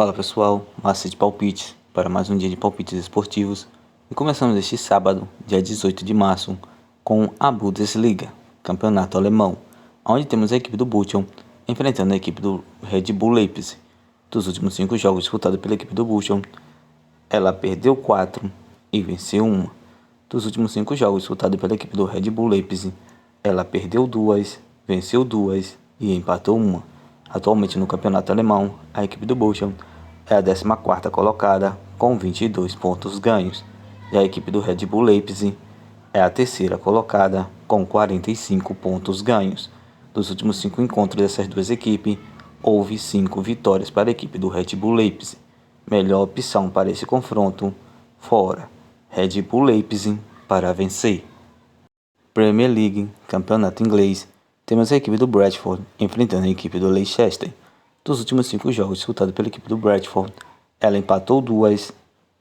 Fala pessoal, Márcio de Palpites para mais um dia de palpites esportivos e começamos este sábado, dia 18 de março, com a Bundesliga, campeonato alemão, onde temos a equipe do Bochum enfrentando a equipe do Red Bull Leipzig. Dos últimos 5 jogos disputados pela equipe do Bochum, ela perdeu 4 e venceu 1. Dos últimos 5 jogos disputados pela equipe do Red Bull Leipzig, ela perdeu 2, venceu 2 e empatou 1. Atualmente no campeonato alemão, a equipe do Bochum é a 14ª colocada com 22 pontos ganhos, e a equipe do Red Bull Leipzig é a 3ª colocada com 45 pontos ganhos. Dos últimos 5 encontros dessas duas equipes, houve 5 vitórias para a equipe do Red Bull Leipzig. Melhor opção para esse confronto, fora. Red Bull Leipzig para vencer. Premier League, campeonato inglês, temos a equipe do Bradford enfrentando a equipe do Leicester. Dos últimos 5 jogos disputados pela equipe do Bradford, ela empatou 2,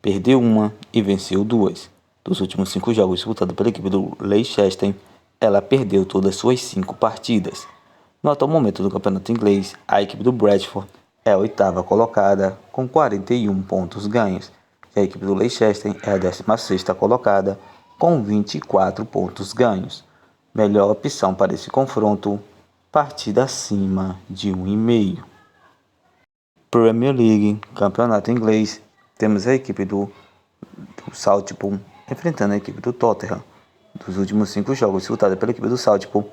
perdeu 1 e venceu 2. Dos últimos 5 jogos disputados pela equipe do Leicester, ela perdeu todas suas 5 partidas. No atual momento do campeonato inglês, a equipe do Bradford é a 8ª colocada com 41 pontos ganhos, e a equipe do Leicester é a 16ª colocada com 24 pontos ganhos. Melhor opção para esse confronto, partida acima de 1,5. Premier League, campeonato inglês, temos a equipe do Southampton enfrentando a equipe do Tottenham. Dos últimos 5 jogos disputados pela equipe do Southampton,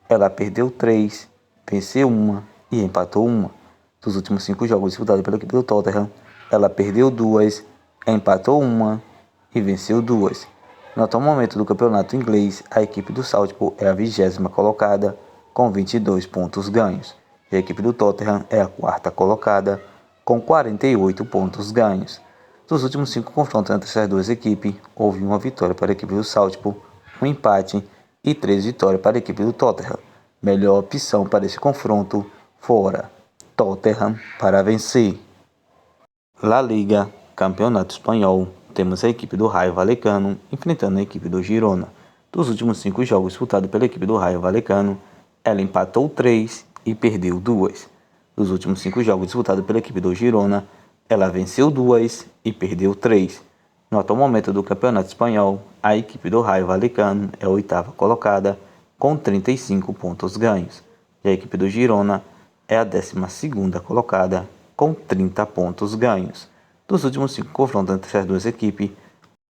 ela perdeu 3, venceu 1 e empatou 1. Dos últimos 5 jogos disputados pela equipe do Tottenham, ela perdeu 2, empatou 1 e venceu 2. No atual momento do campeonato inglês, a equipe do Southampton é a 20ª colocada com 22 pontos ganhos, e a equipe do Tottenham é a 4ª colocada com 48 pontos ganhos. Dos últimos 5 confrontos entre essas duas equipes, houve uma vitória para a equipe do Southampton, um empate e 3 vitórias para a equipe do Tottenham. Melhor opção para esse confronto, fora. Tottenham para vencer. La Liga, campeonato espanhol, temos a equipe do Rayo Vallecano enfrentando a equipe do Girona. Dos últimos 5 jogos disputados pela equipe do Rayo Vallecano, ela empatou 3 e perdeu 2. Dos últimos 5 jogos disputados pela equipe do Girona, ela venceu 2 e perdeu 3. No atual momento do campeonato espanhol, a equipe do Rayo Vallecano é a 8ª colocada com 35 pontos ganhos, e a equipe do Girona é a 12ª colocada com 30 pontos ganhos. Dos últimos 5 confrontos entre essas duas equipes,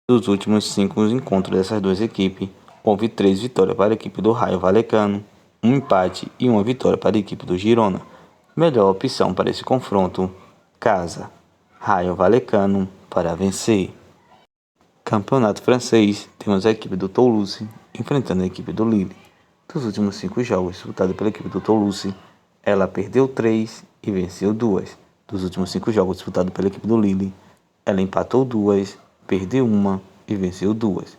dos últimos 5 encontros dessas duas equipes, houve 3 vitórias para a equipe do Rayo Vallecano, um empate e uma vitória para a equipe do Girona. Melhor opção para esse confronto, casa. Rayo Vallecano para vencer. Campeonato francês, temos a equipe do Toulouse enfrentando a equipe do Lille. Dos últimos 5 jogos disputados pela equipe do Toulouse, ela perdeu 3 e venceu 2. Dos últimos 5 jogos disputados pela equipe do Lille, ela empatou 2, perdeu 1 e venceu 2.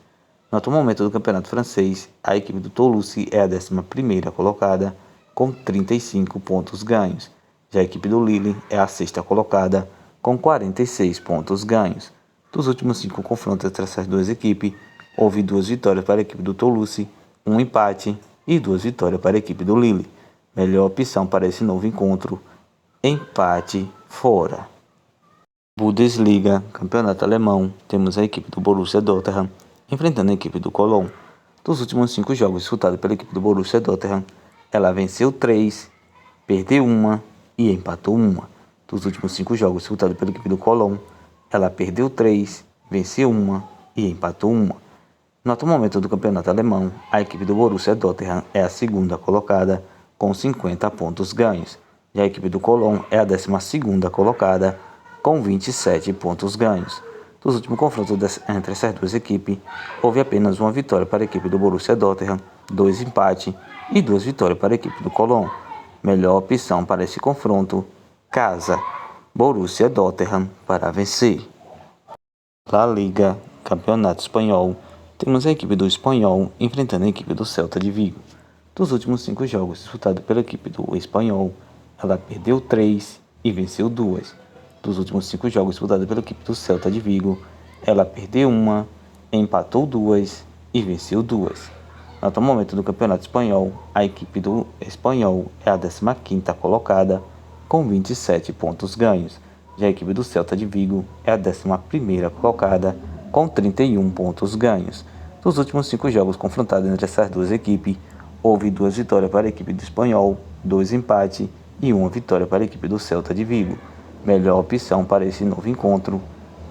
No atual momento do campeonato francês, a equipe do Toulouse é a 11ª colocada com 35 pontos ganhos, já a equipe do Lille é a 6ª colocada com 46 pontos ganhos. Dos últimos 5 confrontos entre essas duas equipes, houve 2 vitórias para a equipe do Toulouse, um empate e 2 vitórias para a equipe do Lille. Melhor opção para esse novo encontro, empate fora. Bundesliga, campeonato alemão, temos a equipe do Borussia Dortmund enfrentando a equipe do Cologne. Dos últimos 5 jogos disputados pela equipe do Borussia Dortmund, ela venceu 3, perdeu 1 e empatou 1. Dos últimos 5 jogos disputados pela equipe do Cologne, ela perdeu 3, venceu 1 e empatou 1. No atual momento do campeonato alemão, a equipe do Borussia Dortmund é a 2ª colocada com 50 pontos ganhos, e a equipe do Cologne é a 12ª colocada com 27 pontos ganhos. Dos últimos confrontos entre essas duas equipes, houve apenas uma vitória para a equipe do Borussia Dortmund, 2 empates e 2 vitórias para a equipe do Cologne. Melhor opção para esse confronto, casa. Borussia Dortmund para vencer. La Liga, campeonato espanhol, temos a equipe do Espanhol enfrentando a equipe do Celta de Vigo. Dos últimos 5 jogos disputados pela equipe do Espanhol, ela perdeu 3 e venceu 2. Dos últimos 5 jogos disputados pela equipe do Celta de Vigo, ela perdeu 1, empatou 2 e venceu 2. No atual momento do campeonato espanhol, a equipe do Espanhol é a 15ª colocada com 27 pontos ganhos, Já a equipe do Celta de Vigo é a 11ª colocada, com 31 pontos ganhos. Dos últimos 5 jogos confrontados entre essas duas equipes, houve 2 vitórias para a equipe do Espanhol, 2 empates e 1 vitória para a equipe do Celta de Vigo. Melhor opção para esse novo encontro,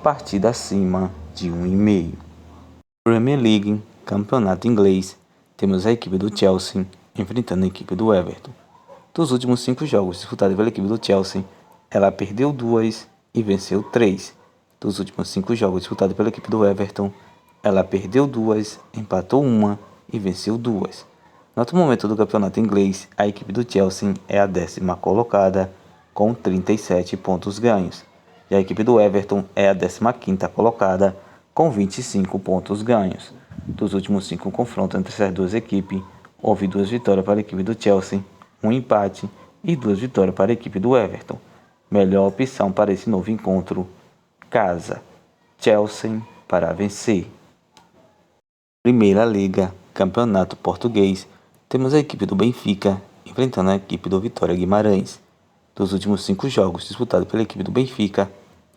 partida acima de 1,5. Premier League, campeonato inglês, temos a equipe do Chelsea enfrentando a equipe do Everton. Dos últimos 5 jogos disputados pela equipe do Chelsea, ela perdeu 2 e venceu 3. Dos últimos 5 jogos disputados pela equipe do Everton, ela perdeu 2, empatou 1 e venceu 2. No atual momento do campeonato inglês, a equipe do Chelsea é a 10ª colocada, com 37 pontos ganhos. Já a equipe do Everton é a 15ª colocada, com 25 pontos ganhos. Dos últimos 5 confrontos entre essas duas equipes, houve 2 vitórias para a equipe do Chelsea, 1 empate e 2 vitórias para a equipe do Everton. Melhor opção para esse novo encontro, casa, Chelsea para vencer. Primeira Liga, campeonato português, temos a equipe do Benfica enfrentando a equipe do Vitória Guimarães. Dos últimos 5 jogos disputados pela equipe do Benfica,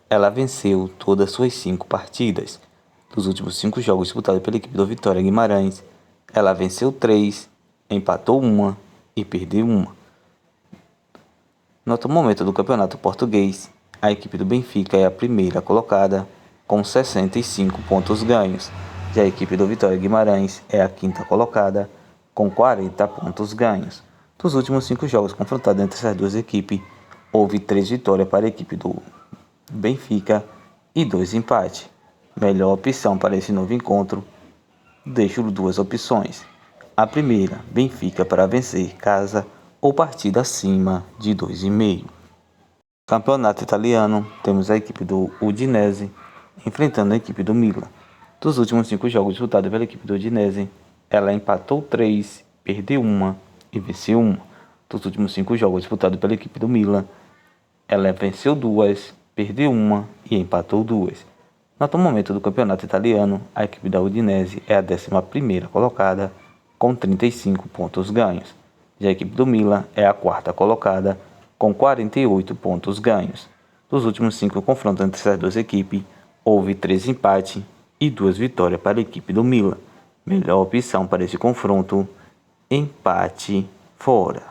ela venceu todas as suas 5 partidas. Dos últimos 5 jogos disputados pela equipe do Vitória Guimarães, ela venceu 3, empatou 1 e perdeu 1. No atual momento do campeonato português, a equipe do Benfica é a primeira colocada, com 65 pontos ganhos. Já a equipe do Vitória Guimarães é a 5ª colocada, com 40 pontos ganhos. Dos últimos 5 jogos confrontados entre essas duas equipes, houve 3 vitórias para a equipe do Benfica e 2 empates. Melhor opção para esse novo encontro, deixo 2 opções. A primeira, Benfica para vencer, casa ou partida acima de 2,5. Campeonato italiano, temos a equipe do Udinese enfrentando a equipe do Milan. Dos últimos 5 jogos disputados pela equipe do Udinese, ela empatou 3, perdeu 1 e venceu 1. Dos últimos 5 jogos disputados pela equipe do Milan, ela venceu 2, perdeu 1 e empatou 2. No atual momento do campeonato italiano, a equipe da Udinese é a 11ª colocada, com 35 pontos ganhos. Já a equipe do Milan é a 4ª colocada, com 48 pontos ganhos. Dos últimos 5 confrontos entre essas duas equipes, houve 3 empates e 2 vitórias para a equipe do Milan. Melhor opção para esse confronto, empate fora.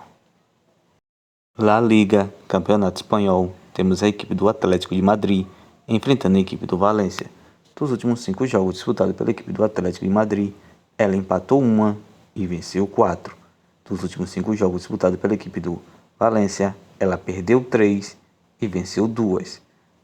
La Liga, campeonato espanhol, temos a equipe do Atlético de Madrid enfrentando a equipe do Valência. Dos últimos 5 jogos disputados pela equipe do Atlético de Madrid, ela empatou 1 e venceu 4. Dos últimos 5 jogos disputados pela equipe do Valência, ela perdeu 3 e venceu 2.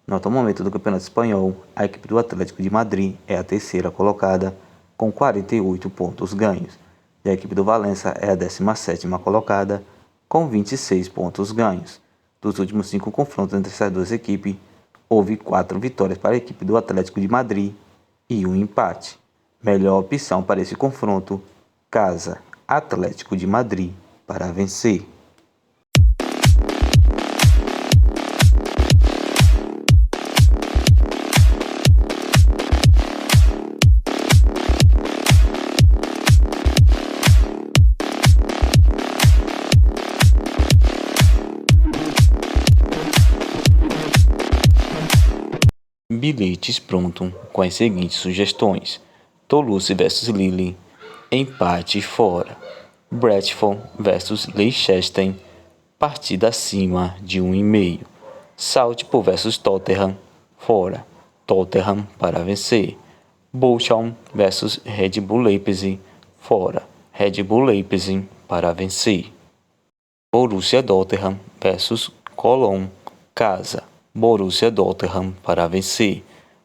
No atual momento do campeonato espanhol, a equipe do Atlético de Madrid é a 3ª colocada, com 48 pontos ganhos. Já a equipe do Valência é a 17ª colocada, com 26 pontos ganhos. Dos últimos 5 confrontos entre essas duas equipes, houve 4 vitórias para a equipe do Atlético de Madrid e 1 empate. Melhor opção para esse confronto, casa, Atlético de Madrid para vencer. Bilhetes pronto com as seguintes sugestões: Toulouse vs Lille, empate fora. Brentford vs Leicester, partida acima de 1,5. Southall vs Tottenham, fora. Tottenham para vencer. Bochum vs Red Bull Leipzig, fora. Red Bull Leipzig para vencer. Borussia Dortmund vs Cologne, casa. Borussia Dortmund para vencer.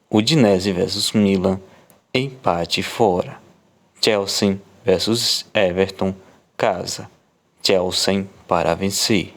Udinese vs Milan, empate fora. Chelsea vs Everton, casa. Chelsea para vencer.